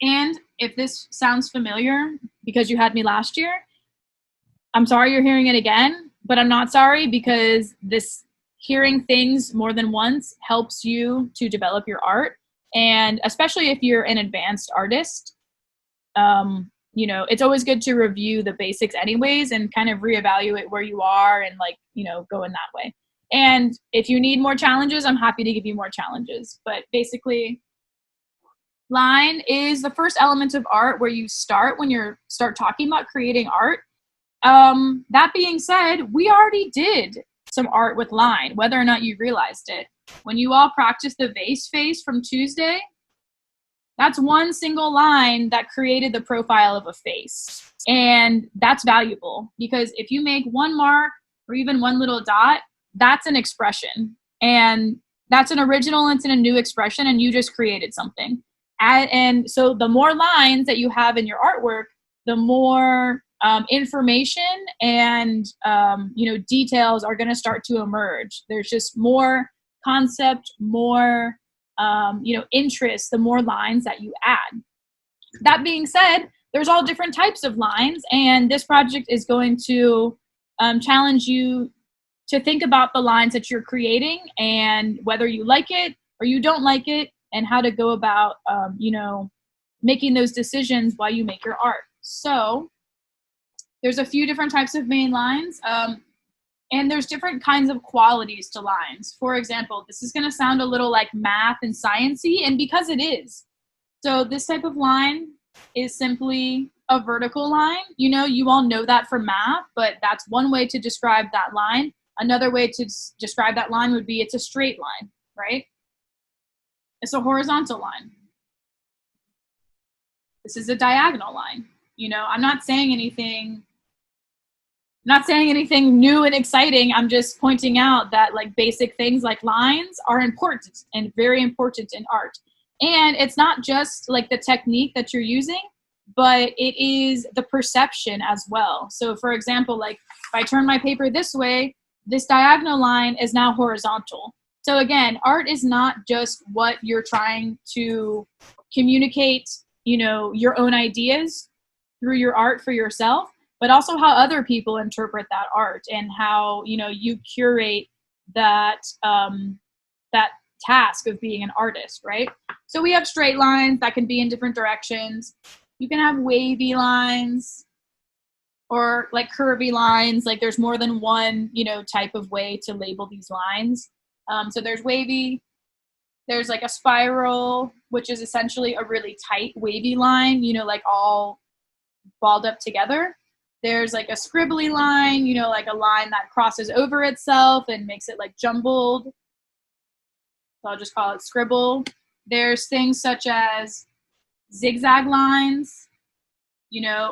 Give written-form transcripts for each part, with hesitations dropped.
And if this sounds familiar because you had me last year, I'm sorry you're hearing it again, but I'm not sorry because this hearing things more than once helps you to develop your art. And especially if you're an advanced artist, it's always good to review the basics anyways and kind of reevaluate where you are and go in that way. And if you need more challenges, I'm happy to give you more challenges. But basically, line is the first element of art where you start when you start talking about creating art. That being said, we already did some art with line, whether or not you realized it. When you all practiced the vase face from Tuesday, that's one single line that created the profile of a face. And that's valuable because if you make one mark or even one little dot, that's an expression. And that's an original, it's in a new expression, and you just created something. And so the more lines that you have in your artwork, the more information and details are going to start to emerge. There's just more concept, more interest, the more lines that you add. That being said, there's all different types of lines, and this project is going to challenge you to think about the lines that you're creating and whether you like it or you don't like it, and how to go about making those decisions while you make your art. So there's a few different types of main lines, and there's different kinds of qualities to lines. For example, this is going to sound a little like math and science-y, and because it is. So this type of line is simply a vertical line. You all know that from math, but that's one way to describe that line. Another way to describe that line would be it's a straight line, right? It's a horizontal line. This is a diagonal line. I'm not saying anything new and exciting. I'm just pointing out that basic things like lines are important and very important in art. And it's not just the technique that you're using, but it is the perception as well. So for example, if I turn my paper this way, this diagonal line is now horizontal. So again, art is not just what you're trying to communicate, your own ideas through your art for yourself, but also how other people interpret that art and how, you curate that, that task of being an artist, right? So we have straight lines that can be in different directions. You can have wavy lines or curvy lines. There's more than one, type of way to label these lines. So there's wavy, there's a spiral, which is essentially a really tight wavy line, all balled up together. There's a scribbly line, a line that crosses over itself and makes it jumbled. So I'll just call it scribble. There's things such as zigzag lines,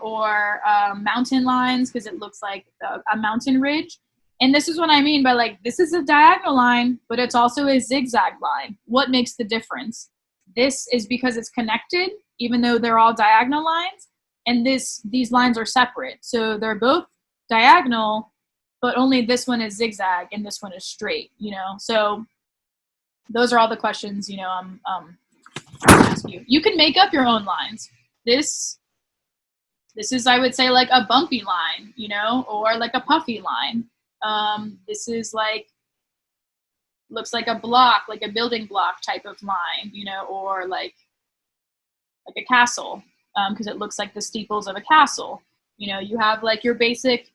or mountain lines because it looks like a mountain ridge. And this is what I mean by this is a diagonal line, but it's also a zigzag line. What makes the difference? This is because it's connected, even though they're all diagonal lines. And these lines are separate. So they're both diagonal, but only this one is zigzag and this one is straight, So those are all the questions, I'm ask you. You can make up your own lines. This is, I would say, a bumpy line, or a puffy line. This is looks like a block, a building block type of line, or like a castle, because it looks like the steeples of a castle. You have your basic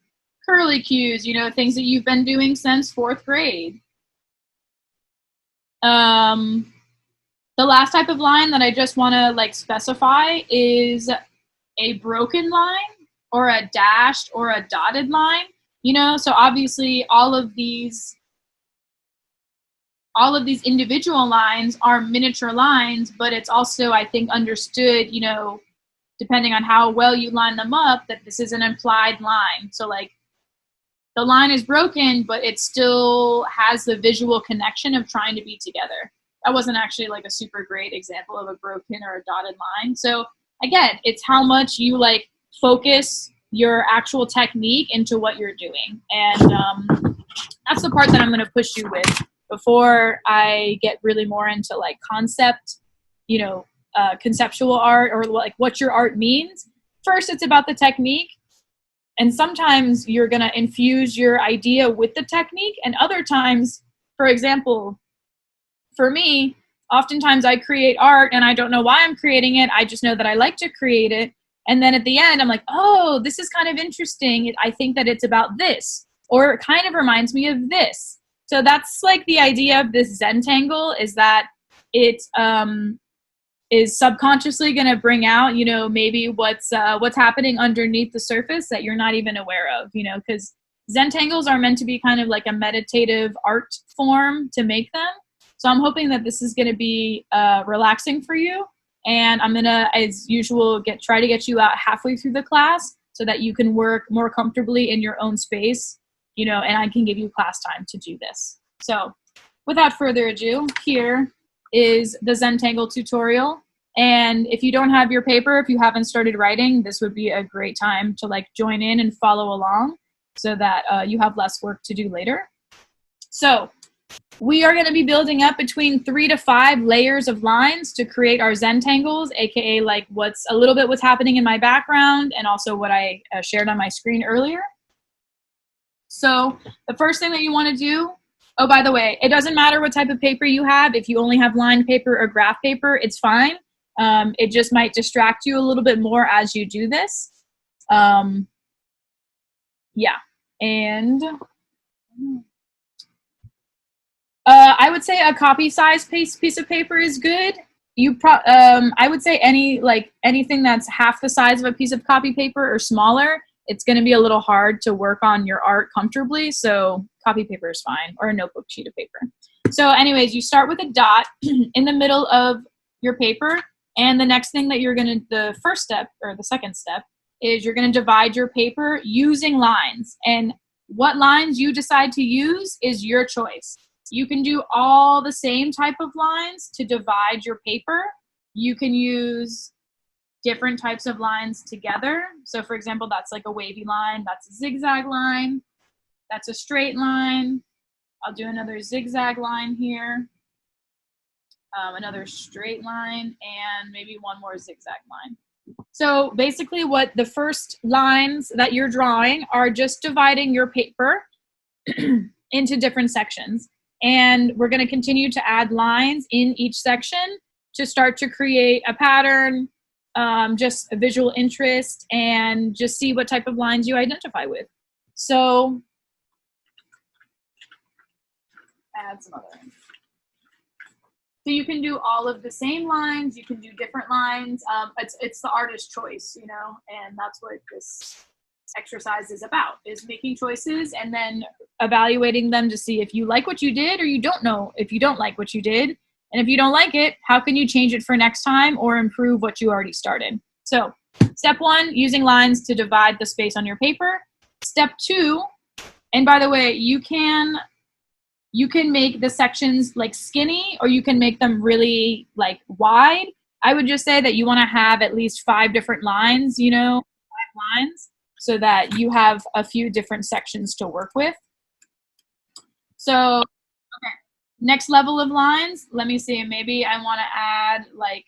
curly cues, things that you've been doing since 4th grade. The last type of line that I just want to specify is a broken line or a dashed or a dotted line. So obviously all of these individual lines are miniature lines, but it's also, I think, understood, depending on how well you line them up, that this is an implied line. So the line is broken, but it still has the visual connection of trying to be together. That wasn't actually a super great example of a broken or a dotted line. So again, it's how much you focus your actual technique into what you're doing. And that's the part that I'm going to push you with before I get really more into concept, conceptual art or like what your art means. First, it's about the technique. And sometimes you're going to infuse your idea with the technique. And other times, for example, for me, oftentimes I create art and I don't know why I'm creating it. I just know that I like to create it. And then at the end, I'm like, oh, this is kind of interesting. I think that it's about this, or it kind of reminds me of this. So that's like the idea of this Zentangle, is that it is subconsciously going to bring out, you know, maybe what's happening underneath the surface that you're not even aware of, you know, because Zentangles are meant to be kind of like a meditative art form to make them. So I'm hoping that this is going to be relaxing for you. And I'm going to, as usual, try to get you out halfway through the class so that you can work more comfortably in your own space, you know, and I can give you class time to do this. So without further ado, here is the Zentangle tutorial. And if you don't have your paper, if you haven't started writing, this would be a great time to like join in and follow along so that you have less work to do later. So we are going to be building up between 3 to 5 layers of lines to create our Zentangles, aka like what's happening in my background and also what I shared on my screen earlier. So the first thing that you want to do, oh, by the way, it doesn't matter what type of paper you have. If you only have lined paper or graph paper, it's fine. It just might distract you a little bit more as you do this. Yeah, and I would say a copy size piece of paper is good. I would say anything that's half the size of a piece of copy paper or smaller, it's going to be a little hard to work on your art comfortably. So copy paper is fine, or a notebook sheet of paper. So anyways, you start with a dot in the middle of your paper. And the next thing that the first step or the second step is you're going to divide your paper using lines. And what lines you decide to use is your choice. You can do all the same type of lines to divide your paper. You can use different types of lines together. So for example, that's like a wavy line. That's a zigzag line. That's a straight line. I'll do another zigzag line here. Another straight line, and maybe one more zigzag line. So basically what the first lines that you're drawing are just dividing your paper into different sections. And we're going to continue to add lines in each section to start to create a pattern, just a visual interest, and just see what type of lines you identify with. So add some other lines. So you can do all of the same lines, you can do different lines. It's the artist's choice, you know, and that's what this exercise is about, is making choices and then evaluating them to see if you like what you did or you don't know if you don't like what you did. And if you don't like it, how can you change it for next time or improve what you already started? So step 1, using lines to divide the space on your paper. Step 2, and by the way, you can make the sections like skinny or you can make them really like wide. I would just say that you want to have at least 5 different lines, you know, 5 lines, so that you have a few different sections to work with. So, okay, next level of lines, let me see, maybe I want to add like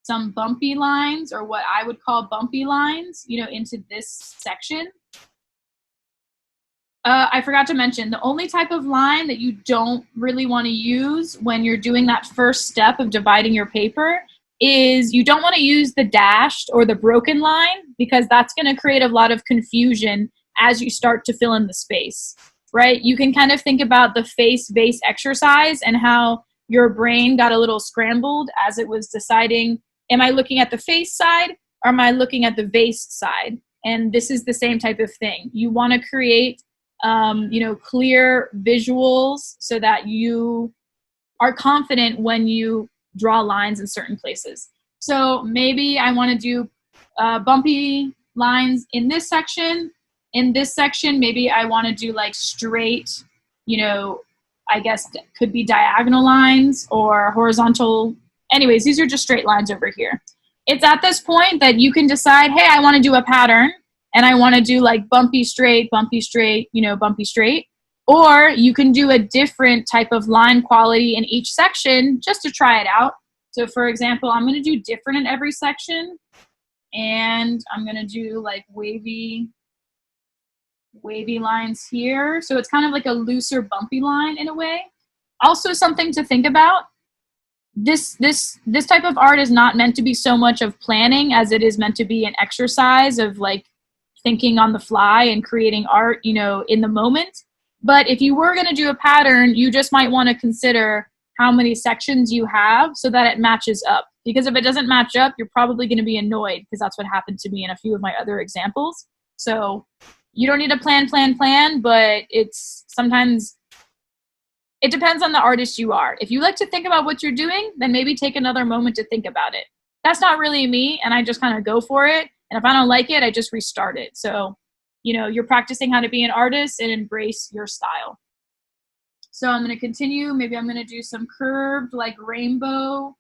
some bumpy lines, or what I would call bumpy lines, you know, into this section. I forgot to mention, the only type of line that you don't really want to use when you're doing that first step of dividing your paper is you don't want to use the dashed or the broken line, because that's going to create a lot of confusion as you start to fill in the space, right? You can kind of think about the face-base exercise and how your brain got a little scrambled as it was deciding, am I looking at the face side or am I looking at the vase side? And this is the same type of thing. You want to create you know, clear visuals so that you are confident when you draw lines in certain places. So maybe I want to do bumpy lines in this section. In this section, maybe I want to do like straight, you know, I guess could be diagonal lines or horizontal. Anyways, these are just straight lines over here. It's at this point that you can decide, hey, I want to do a pattern. And I want to do like bumpy, straight, you know, bumpy, straight. Or you can do a different type of line quality in each section just to try it out. So for example, I'm going to do different in every section, and I'm going to do like wavy lines here. So it's kind of like a looser, bumpy line in a way. Also something to think about, this type of art is not meant to be so much of planning as it is meant to be an exercise of like thinking on the fly and creating art, you know, in the moment. But if you were going to do a pattern, you just might want to consider how many sections you have so that it matches up. Because if it doesn't match up, you're probably going to be annoyed, because that's what happened to me in a few of my other examples. So you don't need to plan, but it's sometimes, it depends on the artist you are. If you like to think about what you're doing, then maybe take another moment to think about it. That's not really me, and I just kind of go for it. And if I don't like it, I just restart it. So, you know, you're practicing how to be an artist and embrace your style. So I'm going to continue. Maybe I'm going to do some curved, like rainbow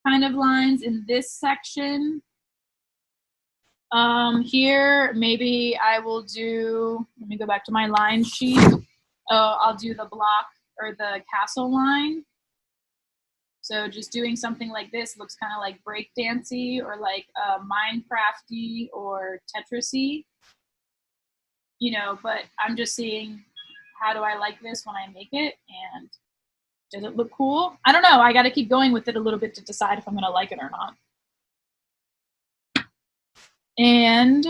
kind of lines in this section. Here, maybe I will do, let me go back to my line sheet. I'll do the block or the castle line. So just doing something like this looks kind of like breakdancey or like Minecrafty or Tetrisy, you know, but I'm just seeing how do I like this when I make it, and does it look cool? I don't know. I got to keep going with it a little bit to decide if I'm going to like it or not. And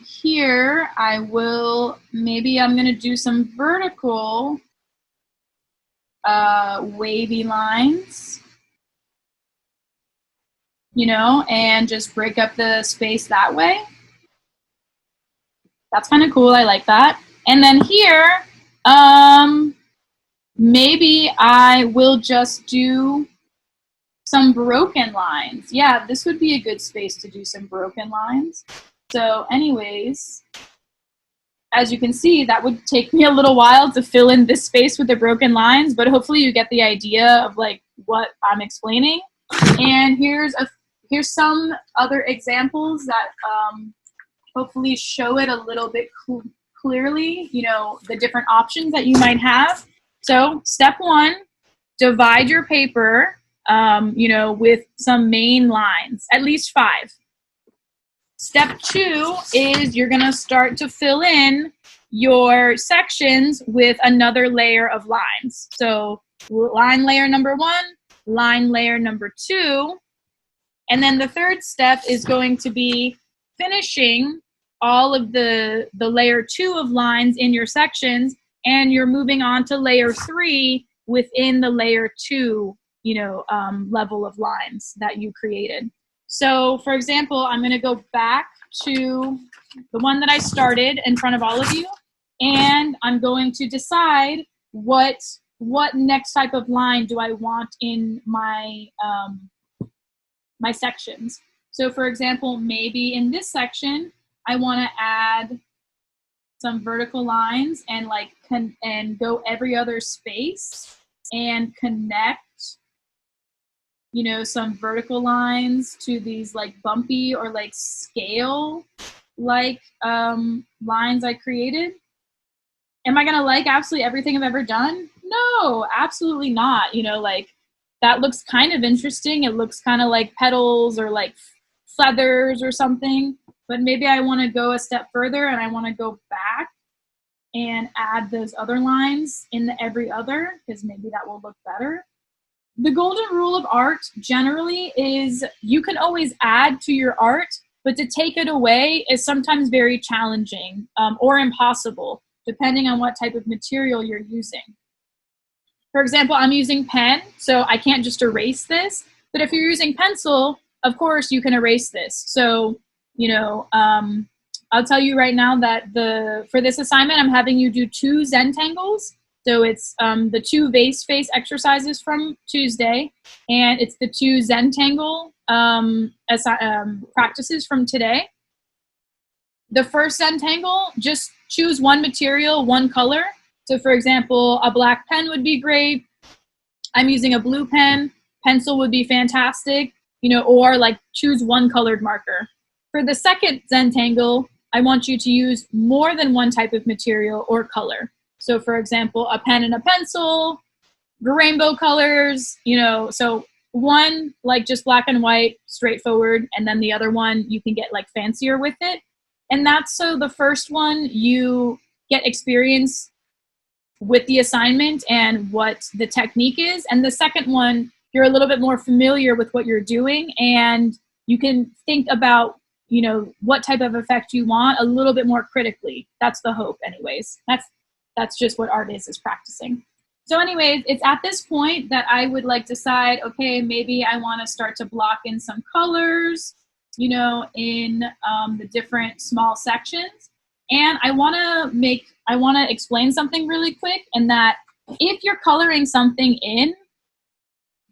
here I will, maybe I'm going to do some vertical wavy lines, you know, and just break up the space that way. That's kind of cool. I like that. And then here, maybe I will just do some broken lines. Yeah, this would be a good space to do some broken lines. So anyways, as you can see, that would take me a little while to fill in this space with the broken lines, but hopefully you get the idea of like what I'm explaining. And here's some other examples that hopefully show it a little bit clearly, you know, the different options that you might have. So step one, divide your paper, you know, with some main lines, at least 5. Step 2 is you're going to start to fill in your sections with another layer of lines. So line layer number 1, line layer number 2, and then the third step is going to be finishing all of the layer 2 of lines in your sections, and you're moving on to layer 3 within the layer 2, you know, level of lines that you created. So for example, I'm going to go back to the one that I started in front of all of you, and I'm going to decide what next type of line do I want in my my sections. So for example, maybe in this section, I want to add some vertical lines and like and go every other space and connect, you know, some vertical lines to these like bumpy or like scale like lines I created. Am I gonna like absolutely everything I've ever done? No, absolutely not. You know, like that looks kind of interesting. It looks kind of like petals or like feathers or something, but maybe I want to go a step further and I want to go back and add those other lines in the every other, because maybe that will look better. The golden rule of art generally is you can always add to your art, but to take it away is sometimes very challenging or impossible, depending on what type of material you're using. For example, I'm using pen, so I can't just erase this, but if you're using pencil, of course you can erase this. So, you know, I'll tell you right now that for this assignment, I'm having you do 2 Zentangles. So it's the 2 vase face exercises from Tuesday, and it's the 2 Zentangle practices from today. The first Zentangle, just choose one material, one color. So for example, a black pen would be great. I'm using a blue pen. Pencil would be fantastic, you know, or like choose one colored marker. For the second Zentangle, I want you to use more than one type of material or color. So for example, a pen and a pencil, rainbow colors, you know, so one like just black and white, straightforward, and then the other one you can get like fancier with it. And that's so the first one you get experience with the assignment and what the technique is, and the second one you're a little bit more familiar with what you're doing and you can think about, you know, what type of effect you want a little bit more critically. That's the hope anyways. That's just what art is practicing. So anyways, it's at this point that I would like decide, okay, maybe I want to start to block in some colors, you know, in the different small sections. And I want to explain something really quick, and that if you're coloring something in,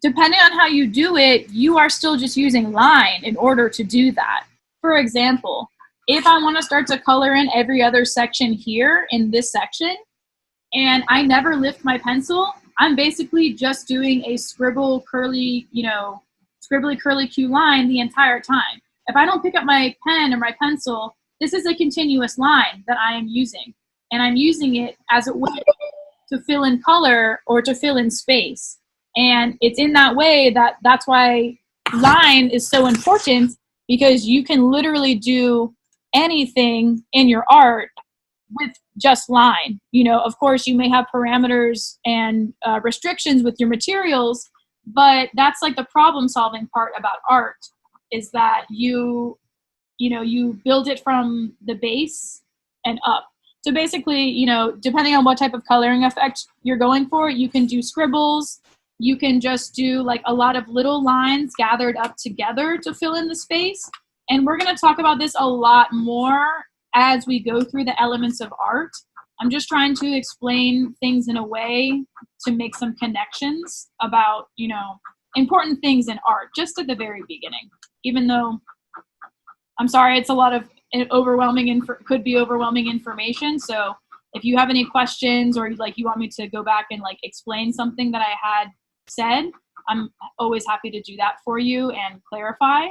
depending on how you do it, you are still just using line in order to do that. For example, if I want to start to color in every other section here in this section, and I never lift my pencil, I'm basically just doing a scribbly curly Q line the entire time. If I don't pick up my pen or my pencil, this is a continuous line that I am using. And I'm using it as a way to fill in color or to fill in space. And it's in that way that's why line is so important, because you can literally do anything in your art with just line. You know, of course, you may have parameters and restrictions with your materials, but that's like the problem-solving part about art, is that you build it from the base and up. So basically, you know, depending on what type of coloring effect you're going for, you can do scribbles. You can just do like a lot of little lines gathered up together to fill in the space. And we're going to talk about this a lot more as we go through the elements of art. I'm just trying to explain things in a way to make some connections about, you know, important things in art just at the very beginning, even though I'm sorry, it's a lot of could be overwhelming information. So if you have any questions or like you want me to go back and like explain something that I had said, I'm always happy to do that for you and clarify,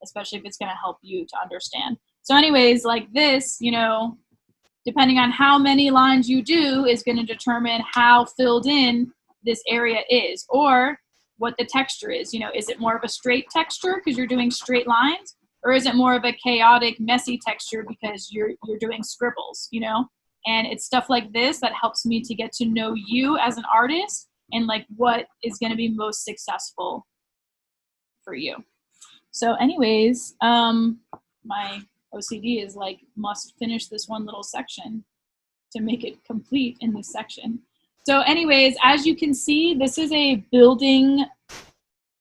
especially if it's going to help you to understand. So anyways, like this, you know, depending on how many lines you do is going to determine how filled in this area is, or what the texture is. You know, is it more of a straight texture because you're doing straight lines, or is it more of a chaotic, messy texture because you're doing scribbles, you know? And it's stuff like this that helps me to get to know you as an artist and like what is going to be most successful for you. So anyways, my OCD is like, must finish this one little section to make it complete in this section. So anyways, as you can see, this is a building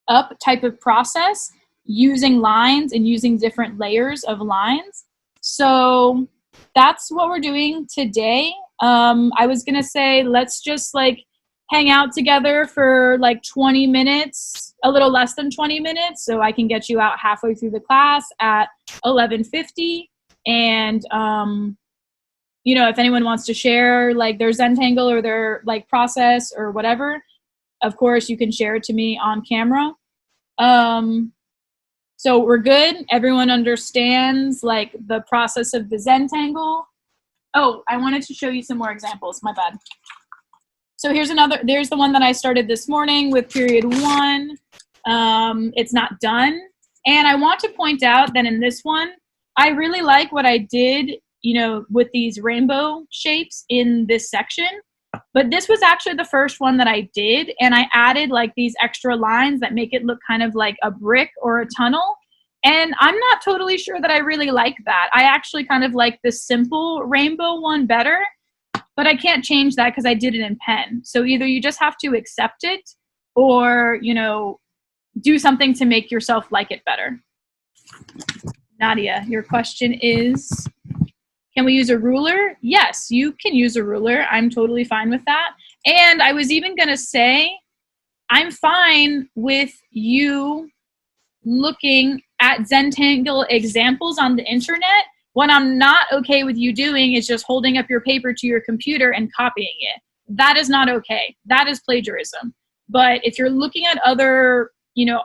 up type of process using lines and using different layers of lines. So that's what we're doing today. I was gonna say, let's just like hang out together for like 20 minutes, a little less than 20 minutes, so I can get you out halfway through the class at 11:50. And you know, if anyone wants to share like their Zentangle or their like process or whatever, of course you can share it to me on camera. So we're good. Everyone understands like the process of the Zentangle. Oh, I wanted to show you some more examples. My bad. So there's the one that I started this morning with period 1. It's not done. And I want to point out that in this one, I really like what I did, you know, with these rainbow shapes in this section. But this was actually the first one that I did, and I added like these extra lines that make it look kind of like a brick or a tunnel. And I'm not totally sure that I really like that. I actually kind of like the simple rainbow one better, but I can't change that because I did it in pen. So either you just have to accept it or, you know, do something to make yourself like it better. Nadia, your question is, can we use a ruler? Yes, you can use a ruler. I'm totally fine with that. And I was even going to say, I'm fine with you looking at Zentangle examples on the internet. What I'm not okay with you doing is just holding up your paper to your computer and copying it. That is not okay. That is plagiarism. But if you're looking at other, you know,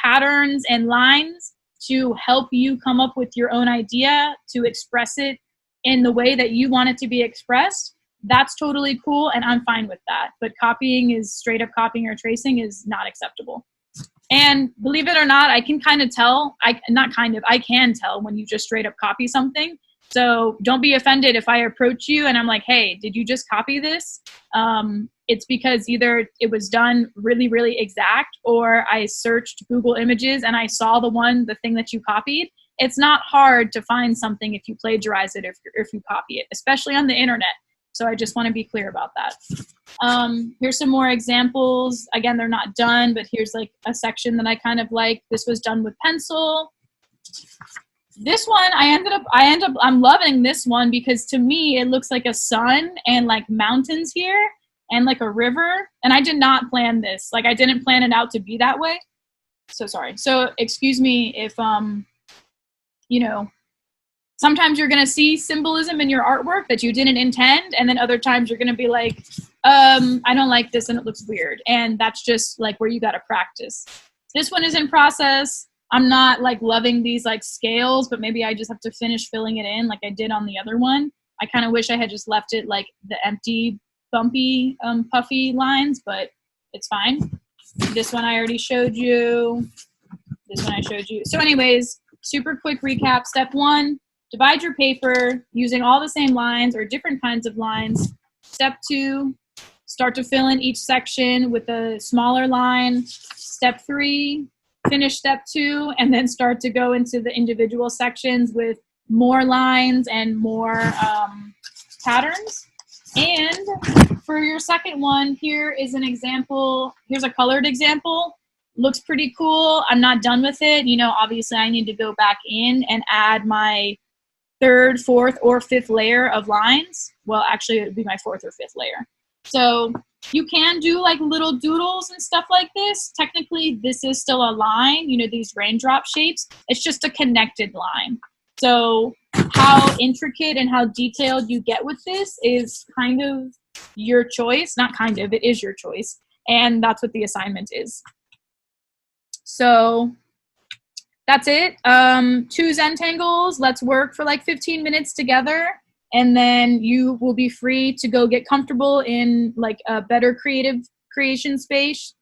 patterns and lines to help you come up with your own idea, to express it in the way that you want it to be expressed, that's totally cool, and I'm fine with that. But copying is straight up copying or tracing is not acceptable. And believe it or not, I can kind of tell, I can tell when you just straight up copy something. So don't be offended if I approach you and I'm like, hey, did you just copy this? It's because either it was done really, really exact, or I searched Google Images and I saw the thing that you copied. It's not hard to find something if you plagiarize it, if you copy it, especially on the internet. So I just want to be clear about that. Here's some more examples. Again, they're not done, but here's like a section that I kind of like. This was done with pencil. This one, I'm loving this one because to me, it looks like a sun and like mountains here and like a river. And I did not plan this. Like I didn't plan it out to be that way. So sorry. So excuse me if, you know, sometimes you're going to see symbolism in your artwork that you didn't intend. And then other times you're going to be like, I don't like this and it looks weird. And that's just like where you got to practice. This one is in process. I'm not like loving these like scales, but maybe I just have to finish filling it in like I did on the other one. I kind of wish I had just left it like the empty, bumpy, puffy lines, but it's fine. This one I already showed you. This one I showed you. So anyways, super quick recap. Step 1, divide your paper using all the same lines or different kinds of lines. Step 2, start to fill in each section with a smaller line. Step 3, finish step 2, and then start to go into the individual sections with more lines and more patterns. And for your second one, here is an example. Here's a colored example. Looks pretty cool. I'm not done with it. You know, obviously I need to go back in and add my 3rd, 4th, or 5th layer of lines. Well, actually it would be my 4th or 5th layer. So you can do like little doodles and stuff like this. Technically, this is still a line, you know, these raindrop shapes. It's just a connected line. So how intricate and how detailed you get with this is kind of your choice. Not kind of, it is your choice. And that's what the assignment is. So that's it. 2 Zentangles. Let's work for like 15 minutes together. And then you will be free to go get comfortable in like a better creative creation space.